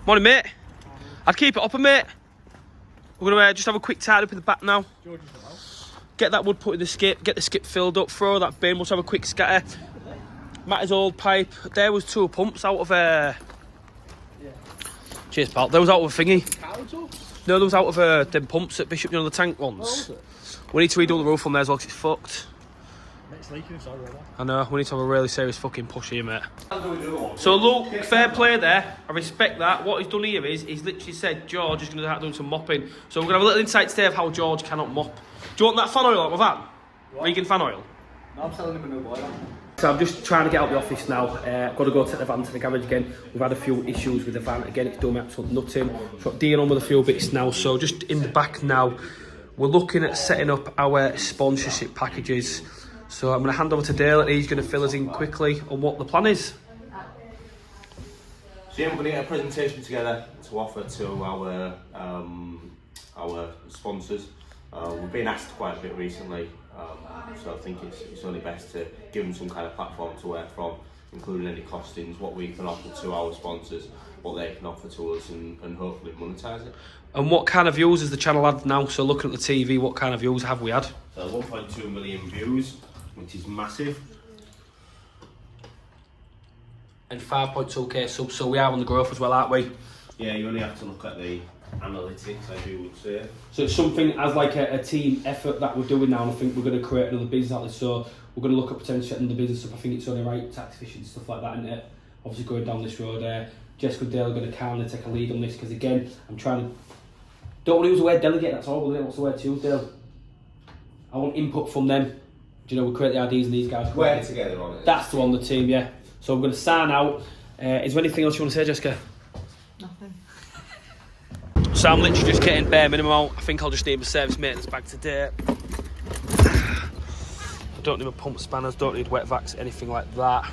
Morning, mate. I'd keep it up a mate. We're going to just have a quick tidy up in the back now. Get that wood put in the skip, get the skip filled up, throw that bin, we'll have a quick scatter. Matty's old pipe. There was 2 pumps out of Cheers, pal. There was out of a thingy. No, there was out of them pumps at Bishop, you know, the tank ones. We need to redo the roof on there as well, because it's fucked. It's leaking inside, really. I know, we need to have a really serious fucking push here, mate. So look, fair play there. I respect that. What he's done here is, he's literally said George is going to start doing some mopping. So we're going to have a little insight today of how George cannot mop. Do you want that fan oil out of my van? What? Vegan fan oil? No, I'm selling him a new boiler. So I'm just trying to get out of the office now. Got to go take the van to the garage again. We've had a few issues with the van. Again, it's doing me absolute nutting. So I'm dealing on with a few bits now. So just in the back now, we're looking at setting up our sponsorship packages. So I'm going to hand over to Dale and he's going to fill us in quickly on what the plan is. So yeah, we're going to get a presentation together to offer to our sponsors. We've been asked quite a bit recently, so I think it's only best to give them some kind of platform to work from, including any costings, what we can offer to our sponsors, what they can offer to us, and hopefully monetise it. And what kind of views has the channel had now? So looking at the TV, what kind of views have we had? So 1.2 million views, which is massive. And 5.2k subs, so we are on the growth as well, aren't we? Yeah, you only have to look at the analytics, I do would say. So it's something as like a team effort that we're doing now, and I think we're going to create another business out of this. So we're going to look at potentially setting the business up. I think it's only right, tax efficient stuff like that, isn't it? Obviously going down this road, Jessica and Dale are going to kind of take a lead on this, because again, I'm trying to... Don't want to use the word delegate, that's all, what's the word to use, Dale? I want input from them. Do you know, we create the ideas and these guys work together on it. That's the one, the team, yeah. So we're going to sign out. Is there anything else you want to say, Jessica? Nothing. So I'm literally just getting bare minimum out. I think I'll just need my service maintenance bag today. I don't need my pump spanners, don't need wet vacs, anything like that.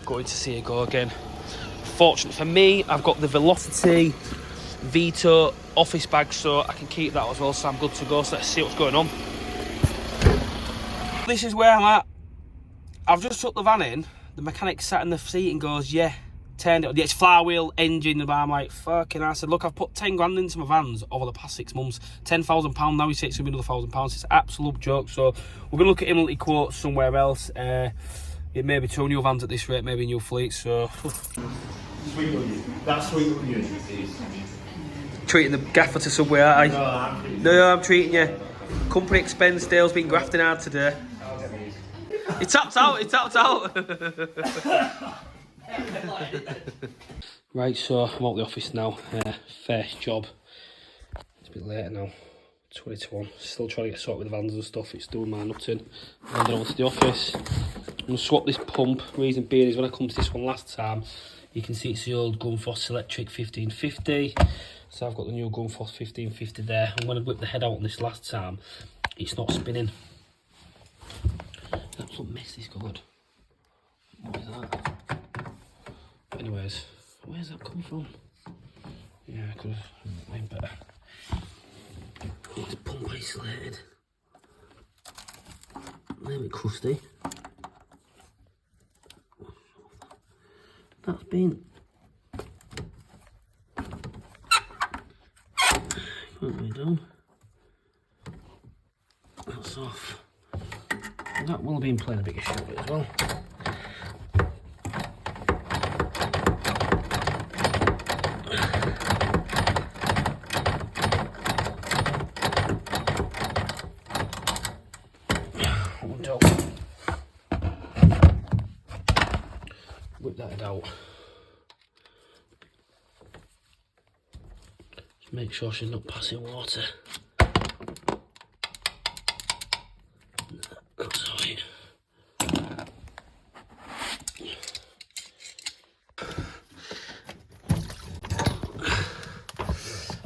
Going to see it go again. Fortunate for me, I've got the Velocity Vito office bag, so I can keep that as well, so I'm good to go. So let's see what's going on. This is where I'm at. I've just took the van in, the mechanic sat in the seat and goes, yeah, turned it on. Yeah, it's flywheel, engine, and I'm like, fucking hell. I said, look, I've put 10 grand into my vans over the past 6 months. £10,000, now he says it's going to be another £1,000. It's an absolute joke. So we're going to look at imminently quotes somewhere else. It may be 2 new vans at this rate, maybe a new fleet, so... Sweet onion. That's sweet onion is... Treating the gaffer to Subway, aren't I? No, I'm treating you. Company expense, Dale's been grafting hard today. He tapped out, he tapped out. Right, so I'm out the office now. Fair job. It's a bit later now. 20 to 1. Still trying to get sorted with the vans and stuff. It's doing my nutting. I'm going to the office. I'm going to swap this pump. Reason being is when I come to this one last time, you can see it's the old Gunfoss Electric 1550. So I've got the new Gunfoss 1550 there. And when I whipped the head out on this last time, it's not spinning. That's what mess this coloured. What is that? But anyways, where's that come from? Yeah, I could have made better. It's pump isolated. A little bit crusty. That's been... Can't be done. That's off. That will have been playing a big issue with it as well. Whip that out. Just make sure she's not passing water. That's alright.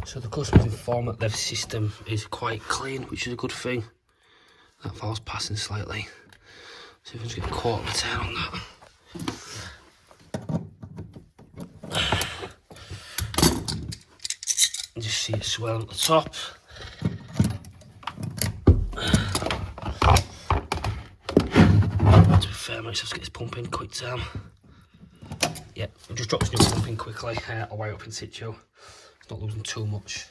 So the customer's informed that their system is quite clean, which is a good thing. That valve's passing slightly. See if we can just get a quarter of a turn on that. And just see it swelling at the top. To be fair, I might just have to get this pump in quick time. Yeah, Yeah, I'll just drop this new pump in quickly. I'll wire up in situ. It's not losing too much.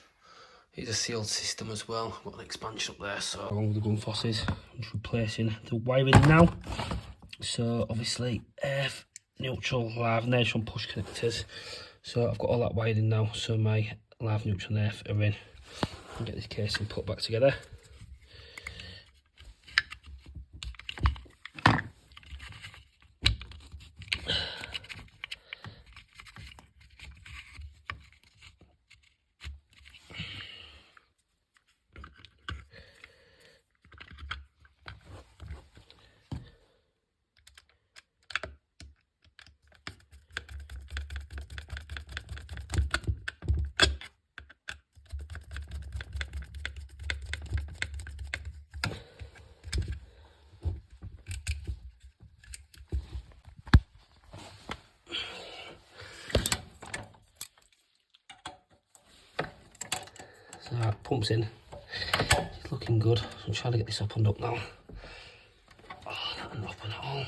It's a sealed system as well. Got an expansion up there, so along with the gun fosses, I'm just replacing the wiring now. So obviously F, neutral, live, and there's some push connectors. So I've got all that wired in now, so my live, neutral, and F are in. I'll get this casing put back together. So that pumps in. It's looking good. So I'm trying to get this opened up now. Oh, that ain't open at all.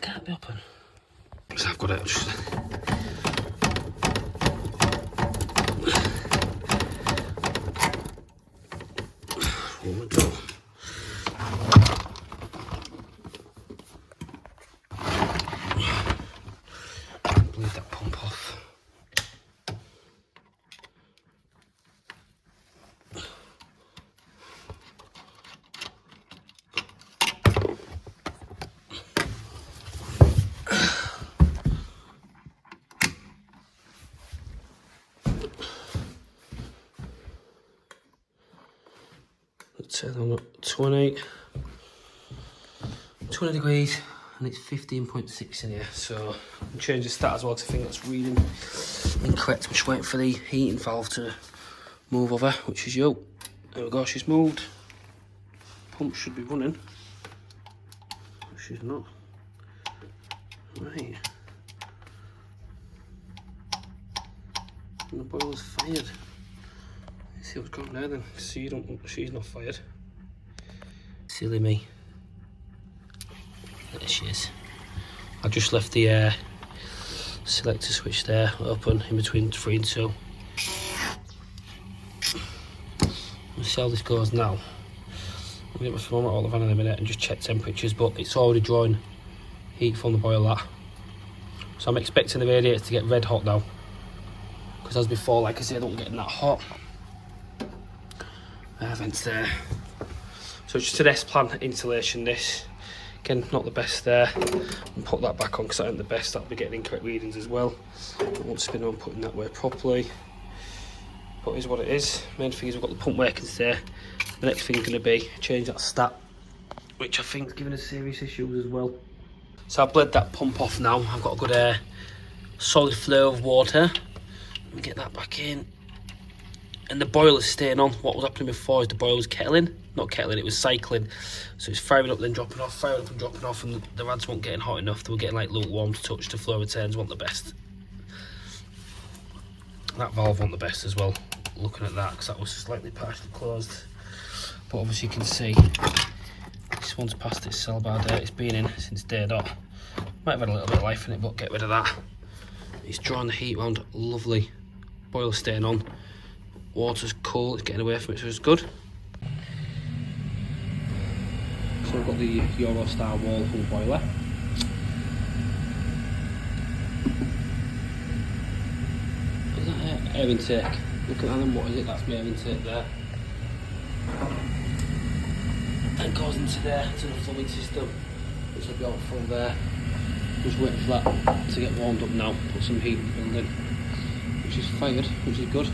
Can't be open. So I've got it. Just what we do. Bleed that pump off. Turn on at 20 degrees, and it's 15.6 in here. So I'll change the stat as well, because I think that's reading incorrect. I'm just waiting for the heating valve to move over, which is you. There we go, she's moved. Pump should be running. She's not. Right. And the boiler's fired. Let's see what's going on there then. See, she's not fired. Silly me. There she is. I just left the selector switch there open in between 3 and 2. Let's see how this goes now. I'll get my thermometer out of the van in a minute and just check temperatures, but it's already drawing heat from the boiler. So I'm expecting the radiator to get red hot now, because as before, like I said, I don't get that hot. Vents there. So it's just an S-plan insulation, this. Again, not the best there. I'll put that back on because that ain't the best. That'll be getting incorrect readings as well. I won't spin on putting that way properly. But it is what it is. Main thing is we've got the pump working there. The next thing is going to be change that stat, which I think is giving us serious issues as well. So I've bled that pump off now. I've got a good solid flow of water. Let me get that back in. And the boiler's staying on. What was happening before is the boiler was kettling. Not kettling, it was cycling. So it's firing up then dropping off, firing up and dropping off, and the rads weren't getting hot enough. They were getting like lukewarm to touch. The flow returns weren't the best. That valve wasn't the best as well, looking at that, because that was slightly partially closed. But obviously you can see this one's past its sell bar date. It's been in since day dot. Might have had a little bit of life in it, but get rid of that. It's drawing the heat round lovely. Boiler staying on. Water's cool, it's getting away from it, so it's good. So I've got the Eurostar wall for the boiler. Is that air intake? Looking at them, what is it? That's my air intake there. And it goes into there, into the plumbing system, which will be all full there. Just wait for that to get warmed up now, put some heat in the building, which is fired, which is good.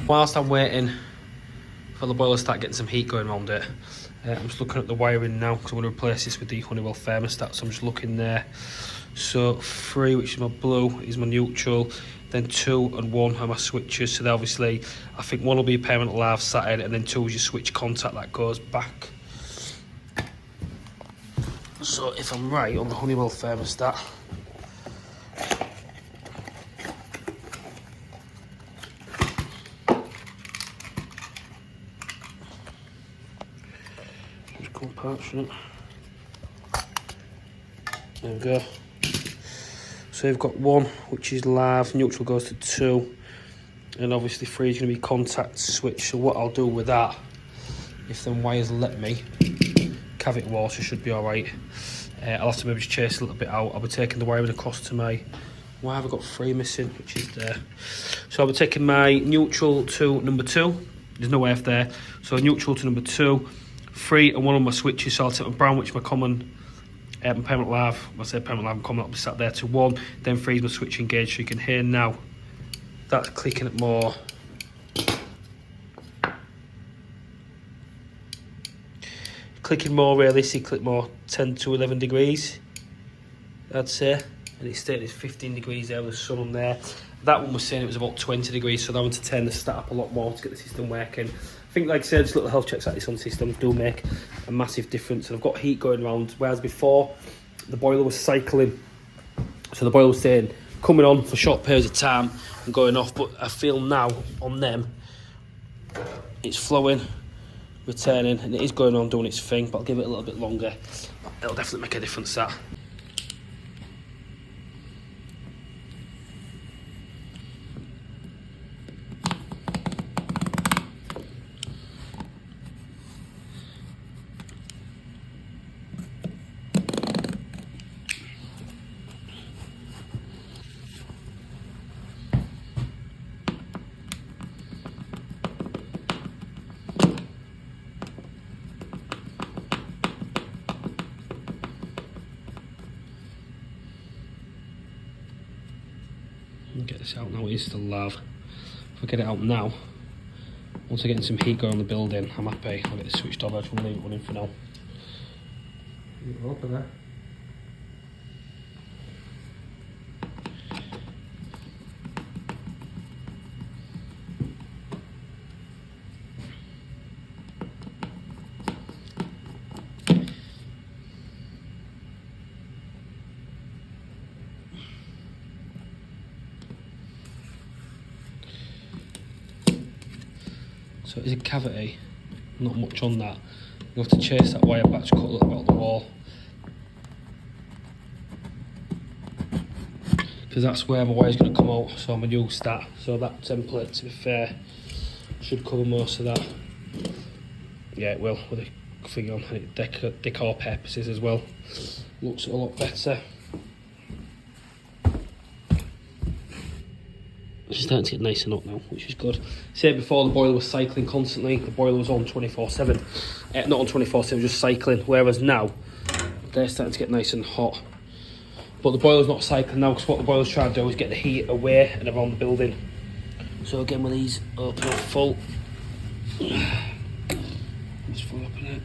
Whilst I'm waiting for the boiler to start getting some heat going around it, I'm just looking at the wiring now, because I'm going to replace this with the Honeywell thermostat. So I'm just looking there. So 3, which is my blue, is my neutral. Then 2 and 1 are my switches. So obviously, I think 1 will be a permanent live sat in, and then 2 is your switch contact that goes back. So if I'm right on the Honeywell thermostat, parts from it. There we go. So you've got 1, which is live, neutral goes to 2, and obviously 3 is going to be contact switch. So what I'll do with that, if them wires let me, cavic water should be alright. I'll have to maybe just chase a little bit out. I'll be taking the wiring across to my, why have I got 3 missing, which is there. So I'll be taking my neutral to number 2. There's no wave there. So neutral to number 2, 3 and 1 on my switches. So I'll take my brown, which is my common, my permanent live. When I say permanent live, I'm common, I'll be sat there to 1. Then 3 is my switch engaged. So you can hear now that's clicking at more. Clicking more realistically, more 10 to 11 degrees, I'd say. And it's stating it's 15 degrees there with the sun on there. That one was saying it was about 20 degrees, so that one to turn the stat up a lot more to get the system working. I think, like I said, just little health checks like this on systems do make a massive difference. And I've got heat going around, whereas before the boiler was cycling. So the boiler was saying coming on for short periods of time and going off, but I feel now on them it's flowing, returning, and it is going on doing its thing, but I'll give it a little bit longer. It'll definitely make a difference, that. Get this out now, it is still live. If I get it out now, once I get some heat going on the building, I'm happy. I'll get it switched off. I just want to leave it running for now. Open there. So it is a cavity, not much on that. You have to chase that wire back to cut a little bit out the wall. Because that's where my wire's going to come out, so I'm going to use that. So that template, to be fair, should cover most of that. Yeah, it will, with the thing on, and it decor purposes as well. Looks a lot better. It's starting to get nice and hot now, which is good. Say before the boiler was cycling constantly, the boiler was on 24/7. Not on 24/7, just cycling. Whereas now, they're starting to get nice and hot. But the boiler's not cycling now, because what the boiler's trying to do is get the heat away and around the building. So again, with these open up full, just full open it.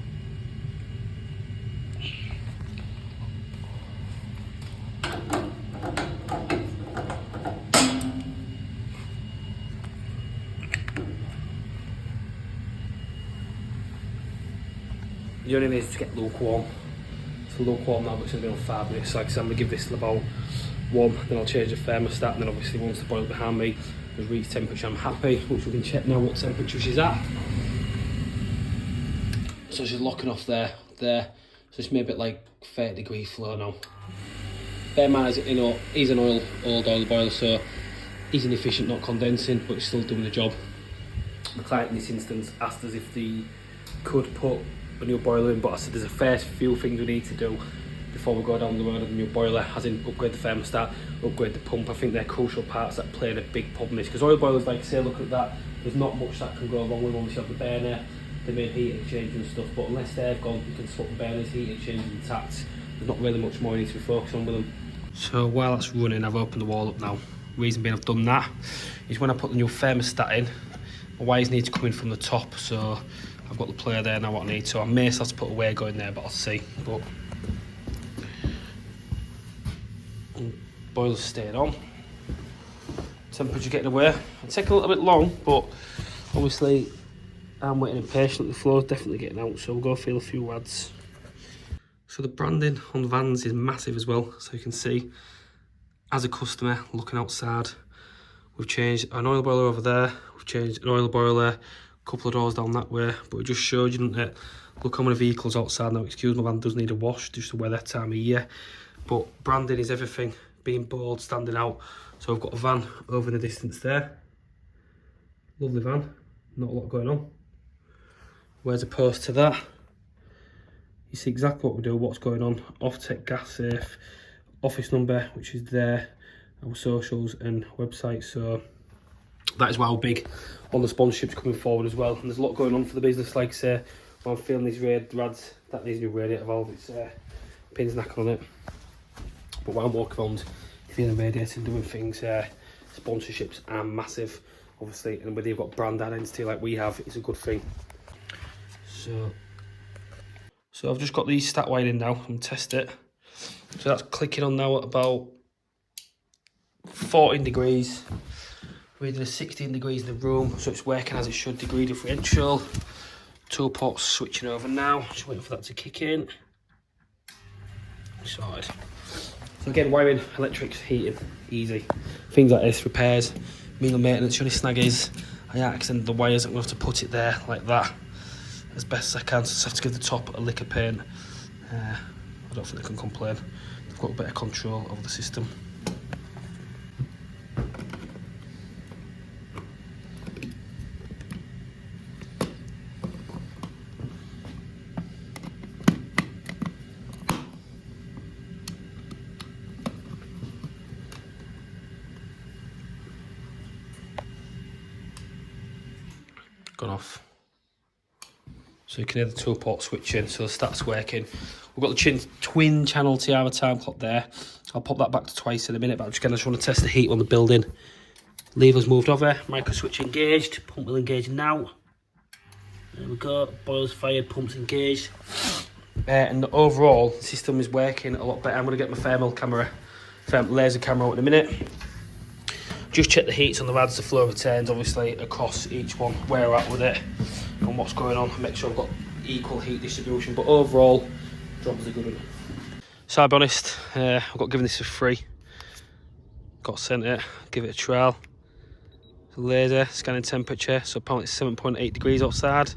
The only way is to get lukewarm. It's lukewarm now, but it's going to be on 5 minutes. So like I said, I'm going to give this about 1, then I'll change the thermostat, and then obviously once the boiler behind me has reached temperature, I'm happy, which we can check now what temperature she's at. So she's locking off there. So it's maybe at like 30-degree flow now. Bear in mind, you know, he's an old oil boiler, so he's inefficient, not condensing, but he's still doing the job. The client in this instance asked us if they could put a new boiler in, but I said there's a fair few things we need to do before we go down the road of the new boiler, as in upgrade the thermostat, upgrade the pump. I think they're crucial parts that play a big problem in this, because oil boilers, like I say, look at that, there's not much that can go wrong with them. Obviously you have the burner, the main heat exchange and stuff, but unless they've gone, you can swap the burners, heat exchange intact. There's not really much more you need to be focused on with them. So while that's running, I've opened the wall up now. Reason being I've done that is when I put the new thermostat in, my wires need to come in from the top, so I've got the player there now what I need, so I may have to put a way going there, but I'll see. But boiler's staying on. Temperature getting away. It'll take a little bit long, but obviously I'm waiting impatiently. The flow's definitely getting out, so we'll go feel a few wads. So the branding on the vans is massive as well, so you can see as a customer looking outside, we've changed an oil boiler over there, we've changed an oil boiler a couple of doors down that way, but it just showed you, didn't it? Look how many vehicles outside now. Excuse my van does need a wash just to wear that time of year, but branding is everything being bold, standing out. So we've got a van over in the distance there. Lovely van, not a lot going on. Whereas opposed to that, you see exactly what we do, what's going on. Off-tech, gas safe, office number, which is there, our socials and website. So that is why we're big on the sponsorships coming forward as well. And there's a lot going on for the business, like I say. When I'm feeling these rads, that needs a new radiator valve, it's pins knackered on it. But while I'm walking around feeling radiator and doing things, sponsorships are massive, obviously. And whether you've got brand identity like we have, it's a good thing. So I've just got these stat wide in now and test it. So that's clicking on now at about 14 degrees. We're doing 16 degrees in the room, so it's working as it should, degree differential. 2 ports switching over now, just waiting for that to kick in. Sorted. So again, wiring, electrics, heating, easy. Things like this, repairs, menial maintenance. The only snag is I accented the wires, I'm going to have to put it there like that as best as I can. So I just have to give the top a lick of paint. I don't think they can complain. They've got a bit of control over the system. Gone off. So you can hear the 2 port switching, so the stat's working. We've got the twin channel Tiara time clock there. I'll pop that back to twice in a minute, but I just want to test the heat on the building. Lever's moved over, micro switch engaged, pump will engage now. There we go, boilers fired, pumps engaged. And overall, the system is working a lot better. I'm going to get my laser camera out in a minute. Just check the heats on the rads, the flow returns obviously across each one, where we're at with it and what's going on. Make sure I've got equal heat distribution, but overall, job is a good one. So I'll be honest, I've got given this for free. Got sent it, give it a trial. Laser, scanning temperature, so apparently it's 7.8 degrees outside,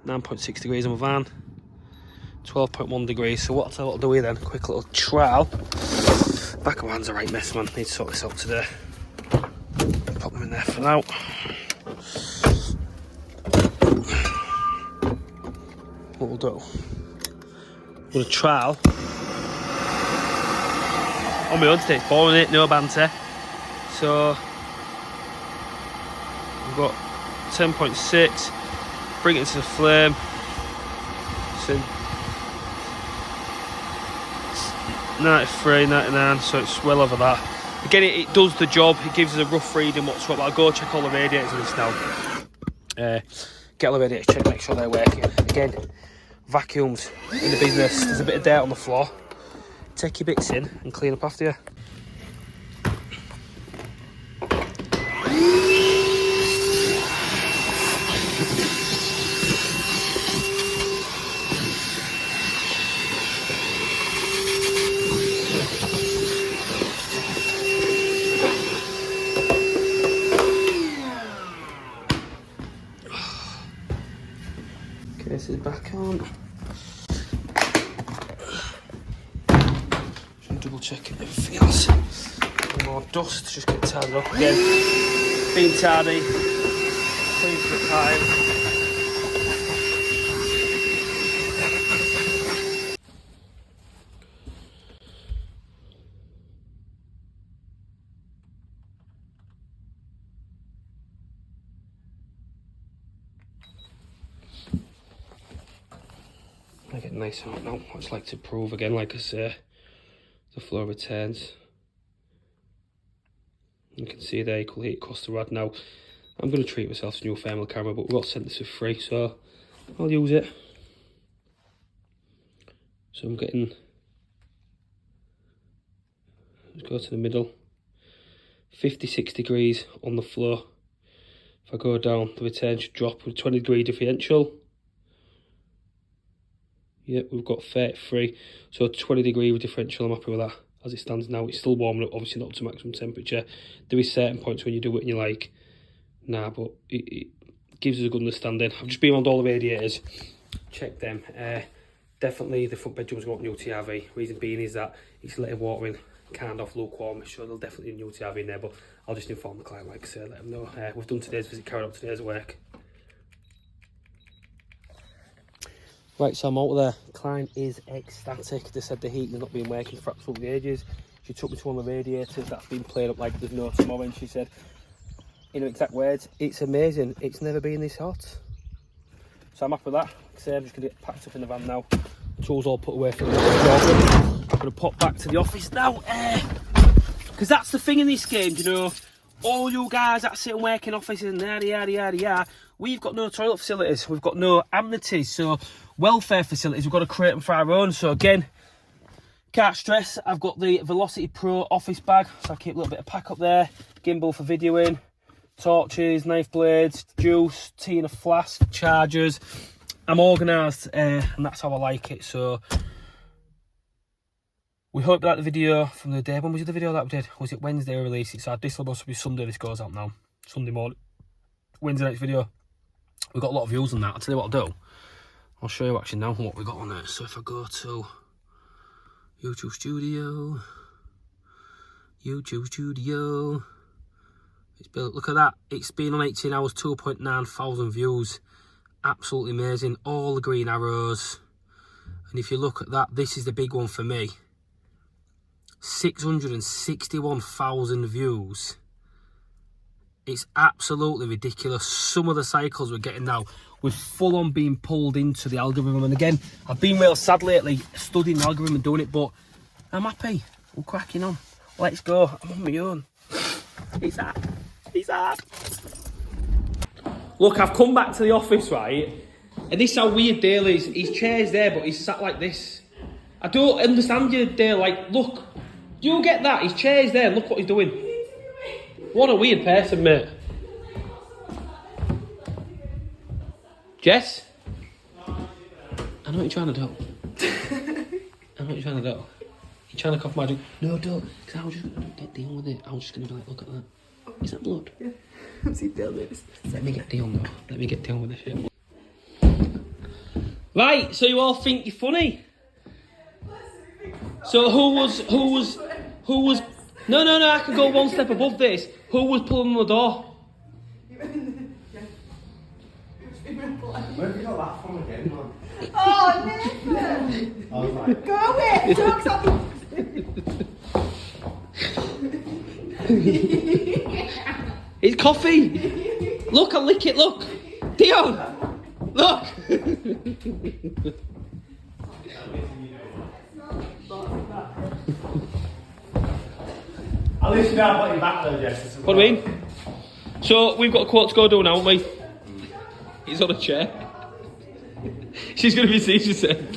9.6 degrees in my van, 12.1 degrees. So what I'll do here then, quick little trial. Back of my hand's a right mess, man, need to sort this out today. Pop them in there for now. What we'll do, we'll do a trial on my own today. It's boring, it, no banter. So we've got 10.6, bring it into the flame. So 93, 99, so it's well over that. Again, it does the job, it gives us a rough reading what's what, but I'll go check all the radiators in this now. Get all the radiators checked, make sure they're working. Again, vacuums in the business, there's a bit of dirt on the floor. Take your bits in and clean up after you. This is back on. Just double checking everything else. One more dust, just get tidied up again. Being tidy, clean for the time. I get nice out now. I just like to prove again, like I say, the flow returns. You can see there, equal heat across the rad now. I'm going to treat myself to a new thermal camera, but we've got sent this for free, so I'll use it. So I'm getting, let's go to the middle, 56 degrees on the floor. If I go down, the return should drop with 20 degree differential. Yep, we've got 33, so 20 degree differential, I'm happy with that. As it stands now, it's still warming up, obviously not to maximum temperature. There is certain points when you do it and you're like, nah, but it gives us a good understanding. I've just been around all the radiators, checked them. Definitely the front bedroom's got new TRV. Reason being is that it's letting water in kind of lukewarm. So they'll definitely new to have in there, but I'll just inform the client, like I say, let them know. We've done today's visit, carried out today's work. Right, so I'm out there. Client is ecstatic. They said the heating's not been working for absolutely ages. She took me to one of the radiators that's been played up like there's no tomorrow, and she said, in her exact words, it's amazing. It's never been this hot. So I'm happy with that. Like I say, I'm just going to get packed up in the van now. Tools all put away for the job. I'm going to pop back to the office now. Because that's the thing in this game, you know. All you guys that sit and work in offices and yada yada yada yada, we've got no toilet facilities. We've got no amenities. So welfare facilities, we've got to create them for our own. So again, can't stress, I've got the Velocity Pro office bag, so I keep a little bit of pack up there, gimbal for videoing, torches, knife blades, juice, tea in a flask, chargers. I'm organised, and that's how I like it. So we hope you liked the video from the day. When was it the video that we did? Was it Wednesday we released it? So this will must be Sunday this goes out now. Sunday morning. Wednesday next video. We got a lot of views on that. I'll tell you what I'll do. I'll show you actually now what we got on there. So if I go to YouTube Studio, it's built, look at that, it's been on 18 hours, 2.9 thousand views, absolutely amazing, all the green arrows. And if you look at that, this is the big one for me, 661,000 views. It's absolutely ridiculous. Some of the cycles we're getting now, we're full on being pulled into the algorithm. And again, I've been real sad lately studying the algorithm and doing it, but I'm happy. I'm cracking on. Let's go. I'm on my own. It's hard. It's hard. Look, I've come back to the office, right? And this is how weird Dale is. His chair's there, but he's sat like this. I don't understand you, Dale. Like, look. Do you get that? His chair's there. Look what he's doing. What a weird person, mate. Jess? I know what you're trying to do. I know what you're trying to do. You're trying to cough magic. No, don't. Because I was just going to get Dion with it. I was just going to be like, look at that. Is that blood? Yeah. See Dion this. Let me get Dion though. Let me get Dion with this shit. Right, so you all think you're funny? So who was no, I can go one step above this. Who was pulling on the door? Where have you got that from again, man? Oh, Nathan! I was like, Go away! Don't stop. It's coffee! Look, I'll lick it, look! Dion! Look! At least you know I've got your back though, Jess. What do you mean? So, we've got a quote to go do now, haven't we? He's on a chair. She's going to be seen, she said.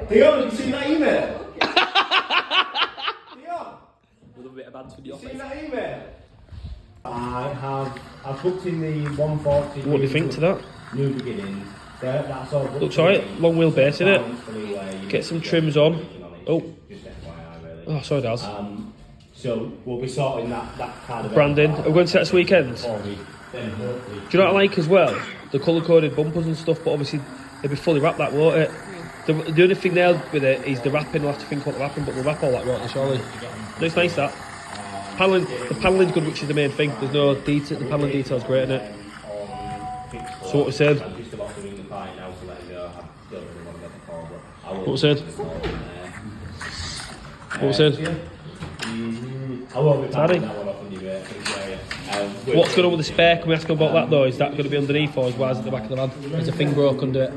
Dion, have you seen that email? Dion, A little bit of banter for the have you office. seen that email? I've booked in the 140. What do you think to that? New beginnings. That's all. Looks alright, long wheelbase, innit? Get some trims on. Oh. Just FYI, really. Oh, sorry, Daz. So we'll be sorting that kind of Branding. Are we going to set this weekend? before we then hopefully. Do you know what I like as well? The colour-coded bumpers and stuff, but obviously they'll be fully wrapped, that, won't it? The only thing there with it is the wrapping. We'll have to think what the wrapping, but we'll wrap all that, won't we, surely? No, it's nice, that. The panelling's good, which is the main thing. There's no detail. The panelling detail's great, isn't it? So what we said? I'm just about to ring the client now to let him know. I don't really want to get the call, but I will. What we said? What we said? I won't be Daddy? backing that one off on you, mate. What's going on with the spare? Can we ask him about that though? Is that going to be underneath or is why is it at the back of the van? Is a thing broke under it?